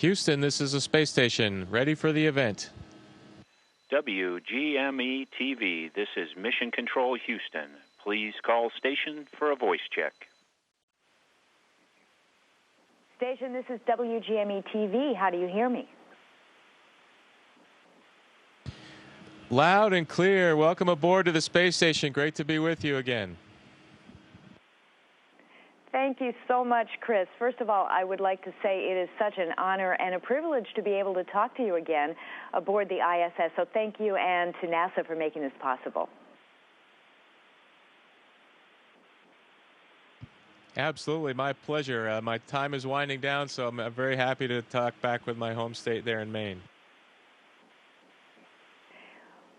Houston, this is a space station. Ready for the event. WGME-TV, this is Mission Control Houston. Please call station for a voice check. Station, this is WGME-TV. How do you hear me? Loud and clear. Welcome aboard to the space station. Great to be with you again. Thank you so much, Chris. First of all, I would like to say it is such an honor and a privilege to be able to talk to you again aboard the ISS. So thank you, and to NASA for making this possible. Absolutely, my pleasure. My time is winding down, so I'm very happy to talk back with my home state there in Maine.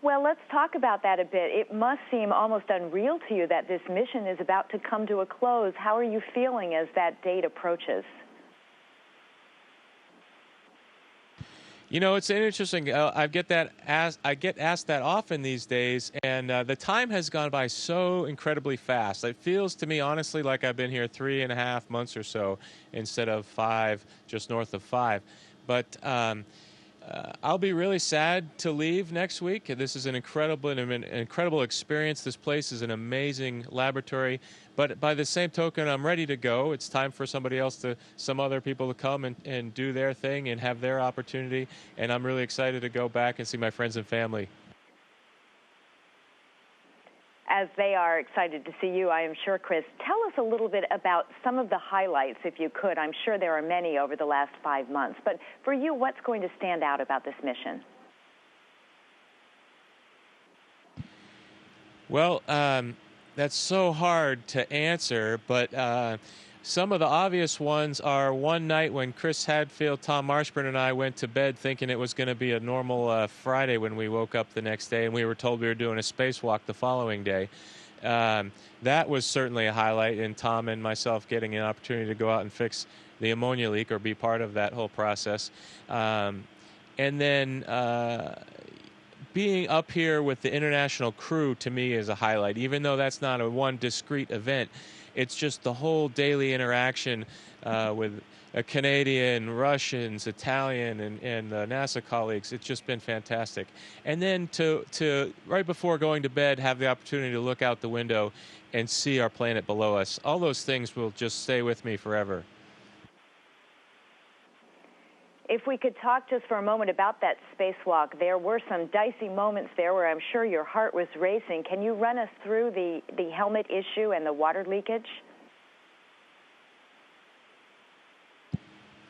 Well, let's talk about that a bit. It must seem almost unreal to you that this mission is about to come to a close. How are you feeling as that date approaches? You know, it's interesting. I get asked that often these days, and the time has gone by so incredibly fast. It feels to me, honestly, like I've been here 3.5 months or so instead of 5, just north of 5. But I'll be really sad to leave next week. This is an incredible experience. This place is an amazing laboratory. But by the same token, I'm ready to go. It's time for some other people to come and do their thing and have their opportunity. And I'm really excited to go back and see my friends and family. As they are excited to see you, I am sure, Chris. Tell us a little bit about some of the highlights, if you could. I'm sure there are many over the last 5 months. But for you, what's going to stand out about this mission? Well, that's so hard to answer, but some of the obvious ones are one night when Chris Hadfield, Tom Marshburn, and I went to bed thinking it was going to be a normal Friday when we woke up the next day, and we were told we were doing a spacewalk the following day. That was certainly a highlight, and Tom and myself getting an opportunity to go out and fix the ammonia leak or be part of that whole process. And then being up here with the international crew, to me, is a highlight. Even though that's not a one discrete event, it's just the whole daily interaction with Canadian, Russians, Italian, and NASA colleagues. It's just been fantastic. And then to right before going to bed, have the opportunity to look out the window and see our planet below us. All those things will just stay with me forever. If we could talk just for a moment about that spacewalk, there were some dicey moments there where I'm sure your heart was racing. Can you run us through the helmet issue and the water leakage?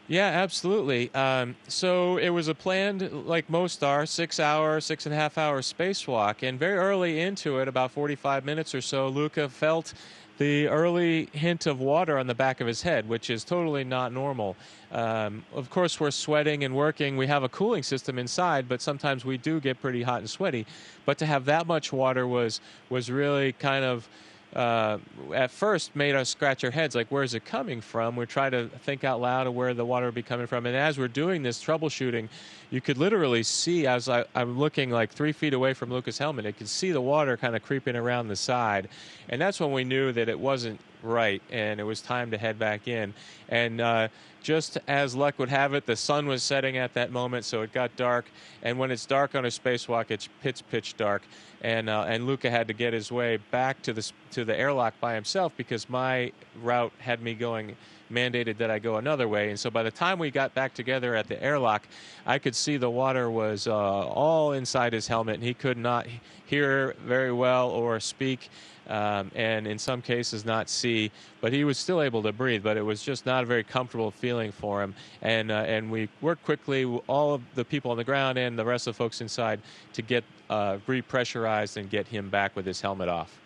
Yeah, absolutely. So it was a planned, like most are, 6.5 hour spacewalk. And very early into it, about 45 minutes or so, Luca felt the early hint of water on the back of his head, which is totally not normal. Of course, we're sweating and working. We have a cooling system inside, but sometimes we do get pretty hot and sweaty. But to have that much water was really kind of, at first, made us scratch our heads, like, where's it coming from? We try to think out loud of where the water would be coming from. And as we're doing this troubleshooting, you could literally see, as I'm looking like 3 feet away from Luca's helmet, I could see the water kind of creeping around the side. And that's when we knew that it wasn't right and it was time to head back in. And just as luck would have it, the sun was setting at that moment, so it got dark. And when it's dark on a spacewalk, it's pitch dark. And Luca had to get his way back to the airlock by himself because my route had me mandated that I go another way. And so by the time we got back together at the airlock, I could see the water was all inside his helmet, and he could not hear very well or speak, and in some cases not see, but he was still able to breathe, but it was just not a very comfortable feeling for him. And we worked quickly, all of the people on the ground and the rest of the folks inside, to get repressurized and get him back with his helmet off.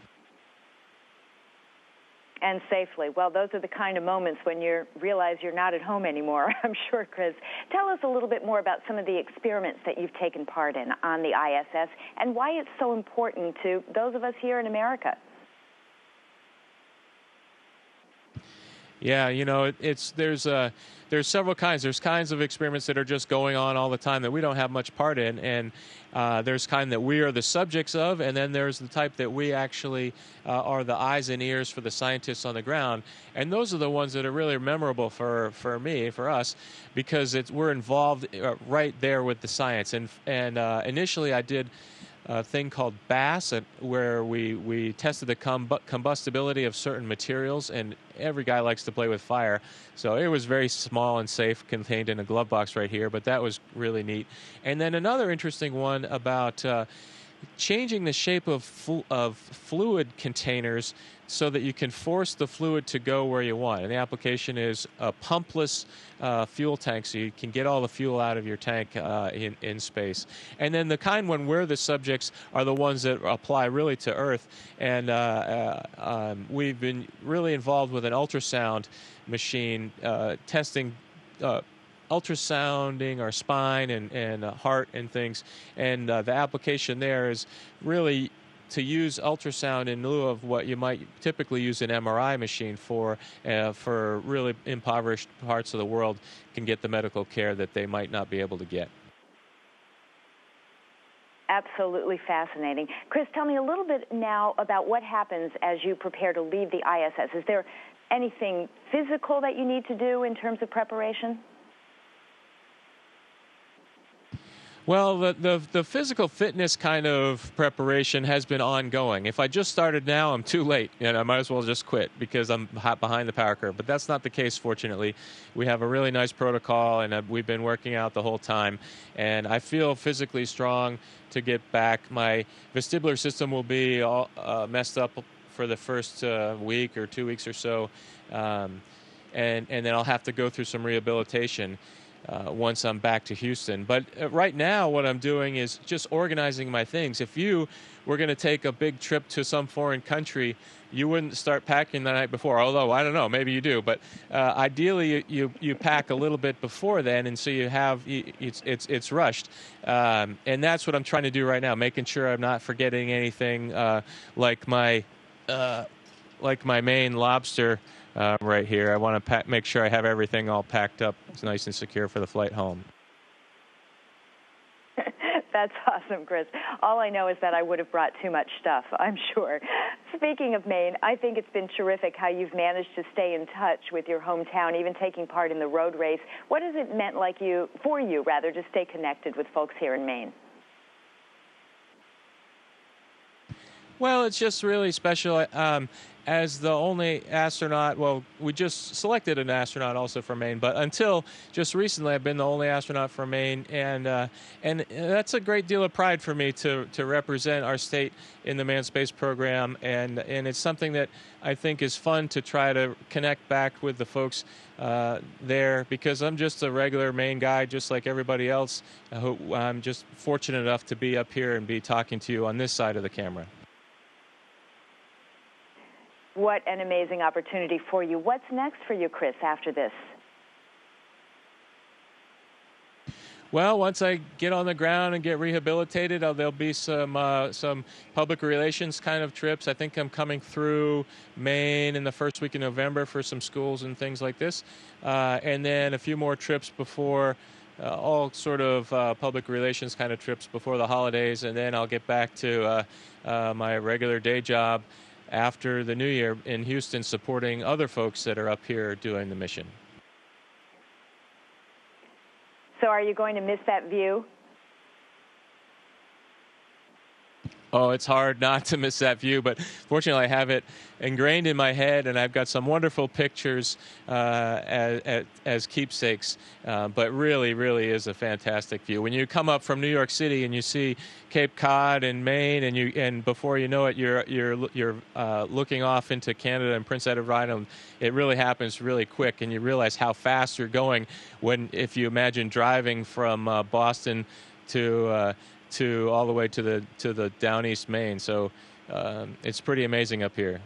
And safely. Well, those are the kind of moments when you realize you're not at home anymore, I'm sure, Chris. Tell us a little bit more about some of the experiments that you've taken part in on the ISS and why it's so important to those of us here in America. Yeah, you know, there's several kinds. There's kinds of experiments that are just going on all the time that we don't have much part in, and there's kind that we are the subjects of, and then there's the type that we actually are the eyes and ears for the scientists on the ground, and those are the ones that are really memorable for me, for us, because we're involved right there with the science. And initially I did a thing called BASS, where we tested the combustibility of certain materials, and every guy likes to play with fire. So it was very small and safe, contained in a glove box right here, but that was really neat. And then another interesting one about changing the shape of fluid containers so that you can force the fluid to go where you want. And the application is a pumpless fuel tank, so you can get all the fuel out of your tank in space. And then the kind when we're the subjects are the ones that apply really to Earth. And we've been really involved with an ultrasound machine testing ultrasounding our spine and heart and things, and the application there is really to use ultrasound in lieu of what you might typically use an MRI machine for really impoverished parts of the world can get the medical care that they might not be able to get. Absolutely fascinating. Chris, tell me a little bit now about what happens as you prepare to leave the ISS. Is there anything physical that you need to do in terms of preparation? Well, the physical fitness kind of preparation has been ongoing. If I just started now, I'm too late, and I might as well just quit because I'm behind the power curve. But that's not the case, fortunately. We have a really nice protocol, and we've been working out the whole time. And I feel physically strong to get back. My vestibular system will be all messed up for the first week or 2 weeks or so, and then I'll have to go through some rehabilitation once I'm back to Houston. But right now what I'm doing is just organizing my things. If you were going to take a big trip to some foreign country, you wouldn't start packing the night before, although I don't know, maybe you do. But ideally you pack a little bit before then, and so you have it's rushed. And that's what I'm trying to do right now, making sure I'm not forgetting anything like my Maine lobster right here. I want to make sure I have everything all packed up. It's nice and secure for the flight home. That's awesome, Chris. All I know is that I would have brought too much stuff, I'm sure. Speaking of Maine, I think it's been terrific how you've managed to stay in touch with your hometown, even taking part in the road race. What has it meant for you to stay connected with folks here in Maine? Well, it's just really special. As the only astronaut, well, we just selected an astronaut also for Maine, but until just recently, I've been the only astronaut for Maine, and that's a great deal of pride for me to represent our state in the manned space program, and it's something that I think is fun to try to connect back with the folks there, because I'm just a regular Maine guy, just like everybody else. I'm just fortunate enough to be up here and be talking to you on this side of the camera. What an amazing opportunity for you. What's next for you, Chris, after this? Well, once I get on the ground and get rehabilitated, there'll be some public relations kind of trips. I think I'm coming through Maine in the first week of November for some schools and things like this. And then a few more trips before, all sort of public relations kind of trips before the holidays. And then I'll get back to my regular day job after the new year in Houston, supporting other folks that are up here doing the mission. So are you going to miss that view? Oh, it's hard not to miss that view, but fortunately I have it ingrained in my head, and I've got some wonderful pictures as keepsakes, but really is a fantastic view. When you come up from New York City and you see Cape Cod and Maine, and before you know it, you're looking off into Canada and Prince Edward Island, it really happens really quick, and you realize how fast you're going if you imagine driving from Boston to all the way to the down east Maine. So it's pretty amazing up here.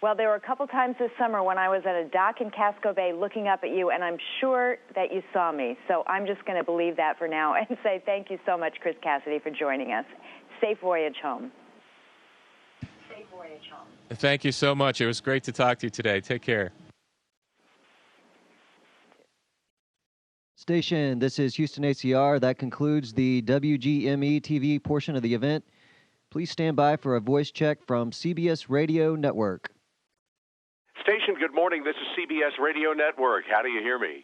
Well, there were a couple times this summer when I was at a dock in Casco Bay looking up at you, and I'm sure that you saw me. So I'm just going to believe that for now and say thank you so much, Chris Cassidy, for joining us. Safe voyage home. Safe voyage home. Thank you so much. It was great to talk to you today. Take care. Station, this is Houston ACR. That concludes the WGME-TV portion of the event. Please stand by for a voice check from CBS Radio Network. Station, good morning. This is CBS Radio Network. How do you hear me?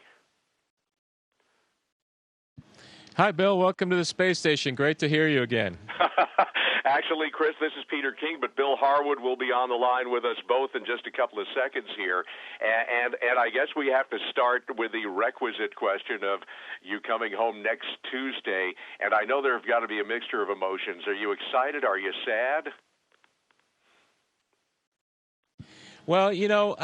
Hi, Bill. Welcome to the space station. Great to hear you again. Actually, Chris, this is Peter King, but Bill Harwood will be on the line with us both in just a couple of seconds here. And I guess we have to start with the requisite question of you coming home next Tuesday. And I know there have got to be a mixture of emotions. Are you excited? Are you sad? Well, you know,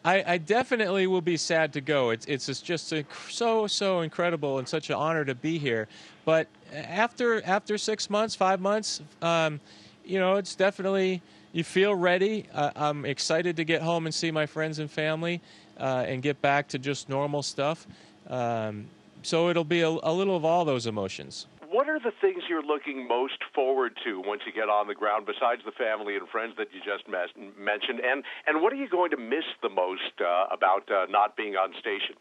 I definitely will be sad to go. It's just so incredible and such an honor to be here. But after 6 months, 5 months, you know, it's definitely, you feel ready. I'm excited to get home and see my friends and family and get back to just normal stuff. So it'll be a little of all those emotions. What are the things you're looking most forward to once you get on the ground, besides the family and friends that you just mentioned? And what are you going to miss the most about not being on station?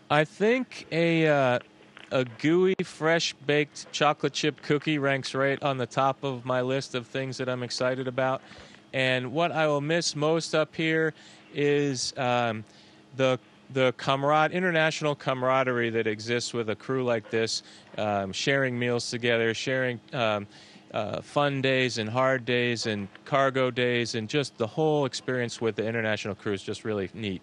I think a gooey, fresh-baked chocolate chip cookie ranks right on the top of my list of things that I'm excited about. And what I will miss most up here is the international camaraderie that exists with a crew like this, sharing meals together, sharing fun days and hard days and cargo days, and just the whole experience with the international crew is just really neat.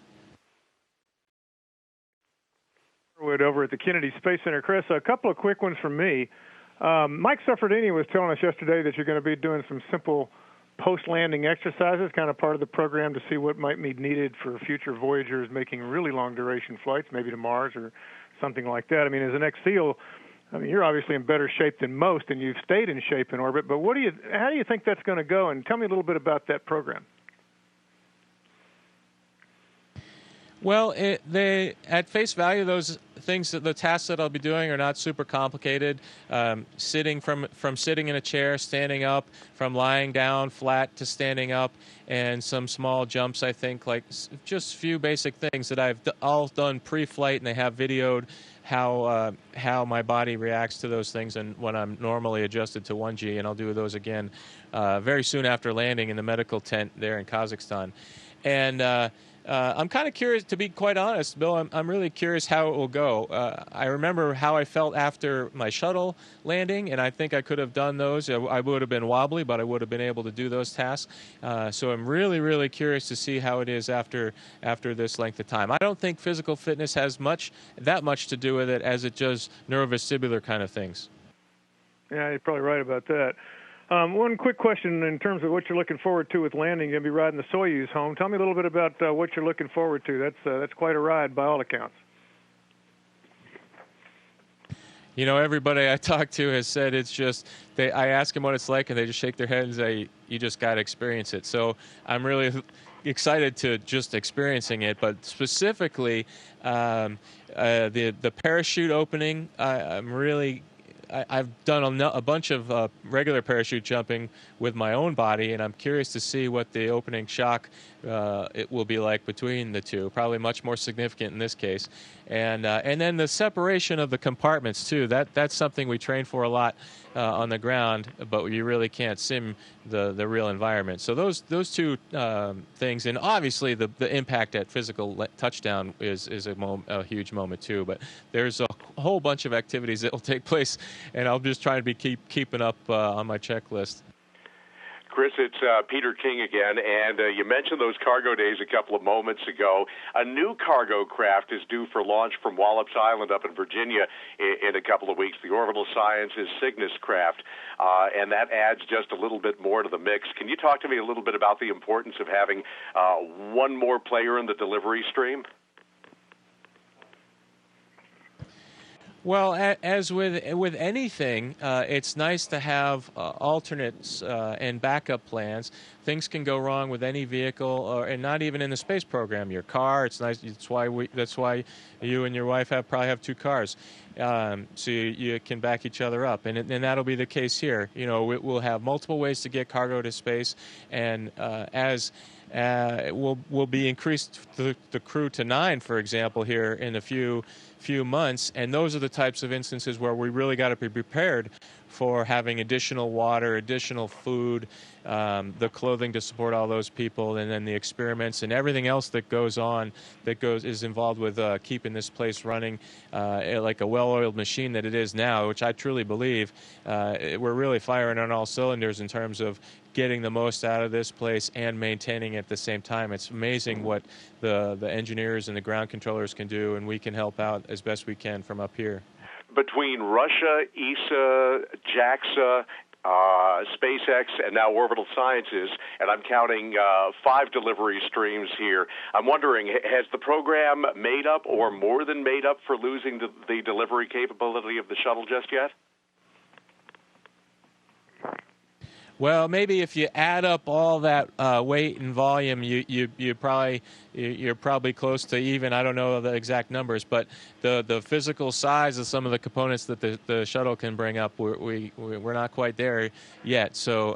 Over at the Kennedy Space Center. Chris, a couple of quick ones from me. Mike Suffredini was telling us yesterday that you're going to be doing some simple post-landing exercises, kind of part of the program to see what might be needed for future Voyagers making really long-duration flights, maybe to Mars or something like that. I mean, as an ex-SEAL, I mean, you're obviously in better shape than most, and you've stayed in shape in orbit, but how do you think that's going to go? And tell me a little bit about that program. Well, at face value, those things, the tasks that I'll be doing are not super complicated. Sitting from sitting in a chair, standing up, from lying down flat to standing up, and some small jumps. I think like just a few basic things that I've all done pre-flight, and they have videoed how my body reacts to those things, and when I'm normally adjusted to 1G, and I'll do those again very soon after landing in the medical tent there in Kazakhstan, and. I'm kind of curious, to be quite honest, Bill. I'm really curious how it will go. I remember how I felt after my shuttle landing, and I think I could have done those. I would have been wobbly, but I would have been able to do those tasks. So I'm really curious to see how it is after this length of time. I don't think physical fitness has that much to do with it as it does neurovestibular kind of things. Yeah, you're probably right about that. One quick question in terms of what you're looking forward to with landing. You're going to be riding the Soyuz home. Tell me a little bit about what you're looking forward to. That's quite a ride by all accounts. You know, everybody I talk to has said it's just, I ask them what it's like, and they just shake their head and say, you just got to experience it. So I'm really excited to just experiencing it, but specifically the parachute opening, I've done a bunch of regular parachute jumping with my own body, and I'm curious to see what the opening shock it will be like between the two. Probably much more significant in this case, and then the separation of the compartments too. That's something we train for a lot on the ground, but you really can't sim the real environment. So those two things, and obviously the impact at physical touchdown is a huge moment too. But there's a whole bunch of activities that will take place, and I'll just try to be keeping up on my checklist. Chris, it's Peter King again, and you mentioned those cargo days a couple of moments ago. A new cargo craft is due for launch from Wallops Island up in Virginia in a couple of weeks, the Orbital Sciences Cygnus craft, and that adds just a little bit more to the mix. Can you talk to me a little bit about the importance of having one more player in the delivery stream? Well, as with anything, it's nice to have alternates and backup plans. things can go wrong with any vehicle, and not even in the space program. Your car, it's nice. That's why you and your wife probably have 2 cars, so you can back each other up, and that'll be the case here. We'll have multiple ways to get cargo to space, and we'll be increased the crew to 9, for example, here in a few months, and those are the types of instances where we really got to be prepared for having additional water, additional food, the clothing to support all those people, and then the experiments and everything else that is involved with keeping this place running like a well-oiled machine that it is now, which I truly believe we're really firing on all cylinders in terms of getting the most out of this place and maintaining it at the same time. It's amazing what the engineers and the ground controllers can do, and we can help out as best we can from up here. Between Russia, ESA, JAXA, SpaceX, and now Orbital Sciences, and I'm counting 5 delivery streams here, I'm wondering, has the program made up or more than made up for losing the delivery capability of the shuttle just yet? Well, maybe if you add up all that weight and volume, you're probably close to even. I don't know the exact numbers, but the physical size of some of the components that the shuttle can bring up, we're not quite there yet. So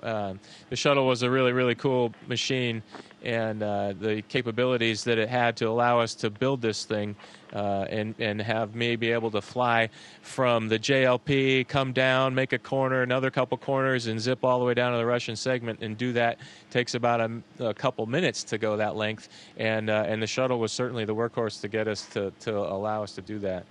the shuttle was a really, really cool machine, and the capabilities that it had to allow us to build this thing and have me be able to fly from the JLP, come down, make a corner, another couple corners, and zip all the way down to the Russian segment, and do that takes about a couple minutes to go that length, and the shuttle was certainly the workhorse to get us to allow us to do that.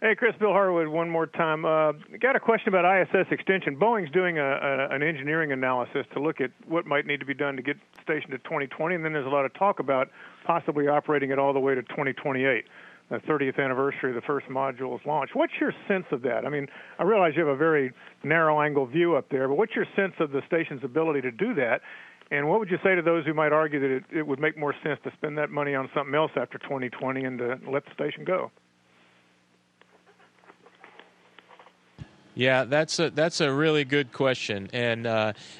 Hey, Chris, Bill Harwood, one more time. Got a question about ISS extension. Boeing's doing an engineering analysis to look at what might need to be done to get the station to 2020, and then there's a lot of talk about possibly operating it all the way to 2028, the 30th anniversary of the first module's launch. What's your sense of that? I mean, I realize you have a very narrow-angle view up there, but what's your sense of the station's ability to do that? And what would you say to those who might argue that it would make more sense to spend that money on something else after 2020 and to let the station go? Yeah, that's a really good question, and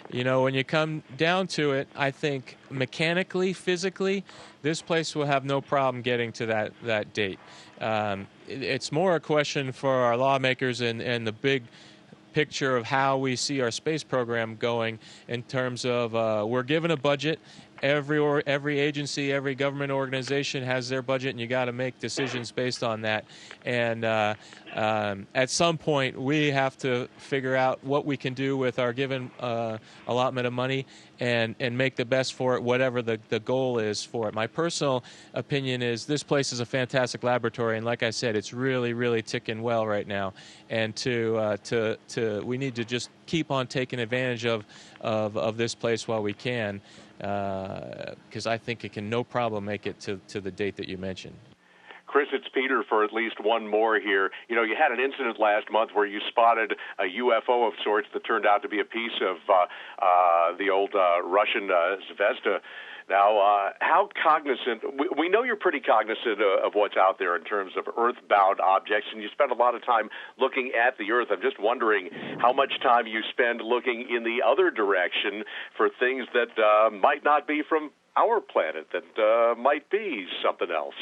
when you come down to it, I think mechanically, physically, this place will have no problem getting to that date. It's more a question for our lawmakers and the big picture of how we see our space program going in terms of we're given a budget. Every agency, every government organization has their budget, and you got to make decisions based on that. And at some point, we have to figure out what we can do with our given allotment of money and make the best for it, whatever the goal is for it. My personal opinion is this place is a fantastic laboratory, and like I said, it's really, really ticking well right now. And we need to just keep on taking advantage of this place while we can. Because I think it can no problem make it to the date that you mentioned. Chris, it's Peter for at least one more here. You had an incident last month where you spotted a UFO of sorts that turned out to be a piece of the old Russian Zvezda. Now, how cognizant, we know you're pretty cognizant of what's out there in terms of earthbound objects, and you spend a lot of time looking at the Earth. I'm just wondering how much time you spend looking in the other direction for things that might not be from our planet, that might be something else.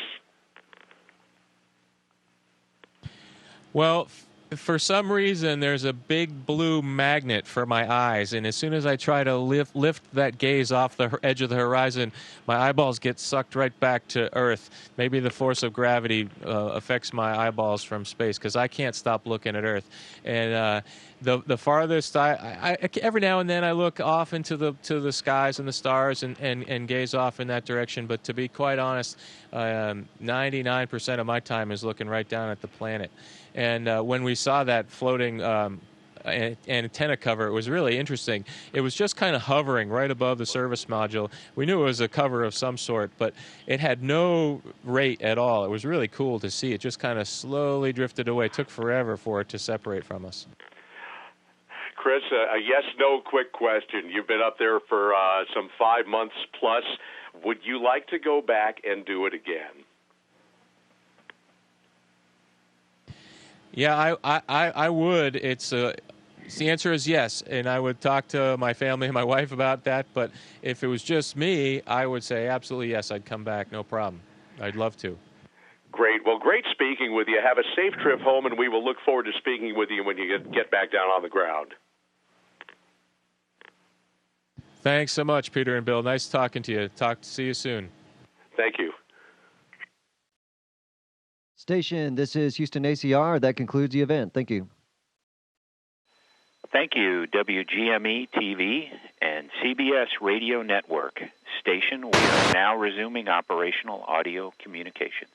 Well, for some reason, there's a big blue magnet for my eyes, and as soon as I try to lift that gaze off the edge of the horizon, my eyeballs get sucked right back to Earth. Maybe the force of gravity affects my eyeballs from space, because I can't stop looking at Earth. And the farthest I every now and then I look off into the skies and the stars and gaze off in that direction. But to be quite honest, 99% of my time is looking right down at the planet. And when we saw that floating antenna cover, it was really interesting. It was just kind of hovering right above the service module. We knew it was a cover of some sort, but it had no rate at all. It was really cool to see. It just kind of slowly drifted away. It took forever for it to separate from us. Chris, a yes-no quick question. You've been up there for some 5 months plus. Would you like to go back and do it again? Yeah, I would. It's The answer is yes, and I would talk to my family and my wife about that, but if it was just me, I would say absolutely yes, I'd come back, no problem. I'd love to. Great. Well, great speaking with you. Have a safe trip home, and we will look forward to speaking with you when you get back down on the ground. Thanks so much, Peter and Bill. Nice talking to you. See you soon. Thank you. Station, this is Houston ACR. That concludes the event. Thank you. Thank you, WGME-TV and CBS Radio Network. Station, we are now resuming operational audio communications.